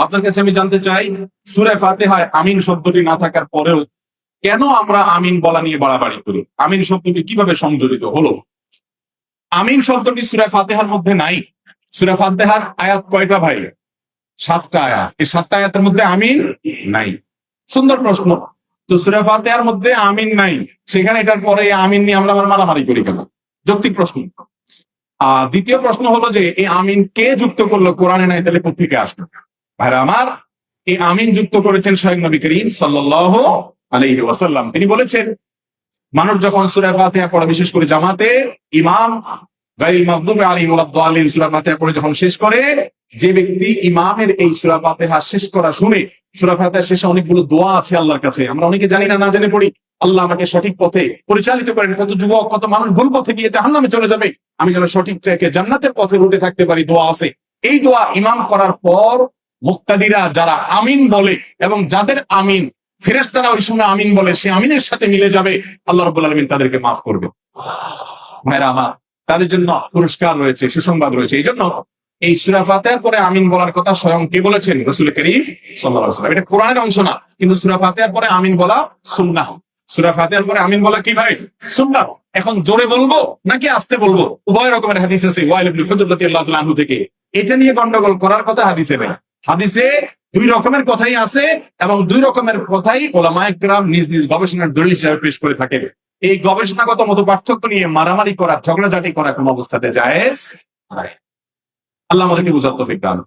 আপনার কাছে আমি জানতে চাই, সূরা ফাতিহায় আমিন শব্দটি না থাকার পরেও কেন আমরা আমিন বলা নিয়ে বাড়াবাড়ি করি? আমিন শব্দটি কিভাবে সংযোজিত হলো? আমিন শব্দটি সূরা ফাতিহার মধ্যে নাই। সূরা ফাতিহার আয়াত কয়টা ভাই? 7টা আয়াত। এই 7টা আয়াতের মধ্যে আমিন নাই। সুন্দর প্রশ্ন। তো সূরা ফাতিহার মধ্যে আমিন নাই, সেখানে এটার পরে এই আমিন নিয়ে আমরা আবার মারামারি করি কেন? যৌক্তিক প্রশ্ন। দ্বিতীয় প্রশ্ন হলো যে এই আমিন কে যুক্ত করলো? কোরআনে নাই, তাহলে কোত্থেকে আসলো? ভাইরা আমার, এই আমিন যুক্ত করেছেন স্বয়ং নবী করিম সাল্লাল্লাহু আলাইহি ওয়াসাল্লাম। তিনি বলেছেন, মানুষ যখন সূরা ফাতিহা পড়ে, বিশেষ করে জামাতে ইমাম গায়রুল মাগদুবি আলাইহিম ওয়ালাদ-দাল্লিন সূরা ফাতিহা পড়ে যখন শেষ করে, যে ব্যক্তি ইমামের এই সূরা ফাতিহা শেষ করা শুনে, সূরা ফাতিহা শেষে অনেকগুলো দোয়া আছে আল্লাহর কাছে, আমরা অনেকে জানি না, না জেনে পড়ি। আল্লাহ আমাকে সঠিক পথে পরিচালিত করেন। কত যুবক, কত মানুষ ভুল পথে গিয়ে জাহান্নামে চলে যাবে, আমি যেন সঠিক ট্র্যাকে জান্নাতের পথে রুটে থাকতে পারি। দোয়া আছে। এই দোয়া ইমাম করার পর মুক্তাদিরা যারা আমিন বলে এবং যাদের আমিন ফেরেশতারা ওই সময় আমিন বলে, সে আমিনের সাথে মিলে যাবে, আল্লাহ রাব্বুল আলামিন তাদেরকে মাফ করবে। ভাইরা আমার, তাদের জন্য পুরস্কার রয়েছে, সুসংবাদ রয়েছে। এই জন্য এই সূরা ফাতিহার পরে আমিন বলার কথা স্বয়ং কে বলেছেন? রাসূল করিম সাল্লাল্লাহু আলাইহি ওয়াসাল্লাম। এটা কোরআনের অংশ না, কিন্তু সূরা ফাতিহার পরে আমিন বলা সুন্নাহ। সূরা ফাতিহার পরে আমিন বলা কি ভাই? সুন্নাহ। এখন জোরে বলবো নাকি আস্তে বলবো? উভয় রকমের হাদিস আছে। ওয়াইল ইবনে হুজর রাদিয়াল্লাহু তাআলা আনহু থেকে। এটা নিয়ে গন্ডগোল করার কথা হাদিসে নেই। হাদিসে দুই রকমের কথাই আছে এবং দুই রকমের কথাই উলামায়ে কেরাম নিজ নিজ গবেষণার দলিল হিসেবে পেশ করে থাকেন। এই গবেষণাগত মত পার্থক্য নিয়ে মারামারি করা, ঝগড়াঝাটি করা কোন অবস্থাতে জায়েজ নয়। আল্লাহ আমাদেরকে বুঝার তৌফিক দান।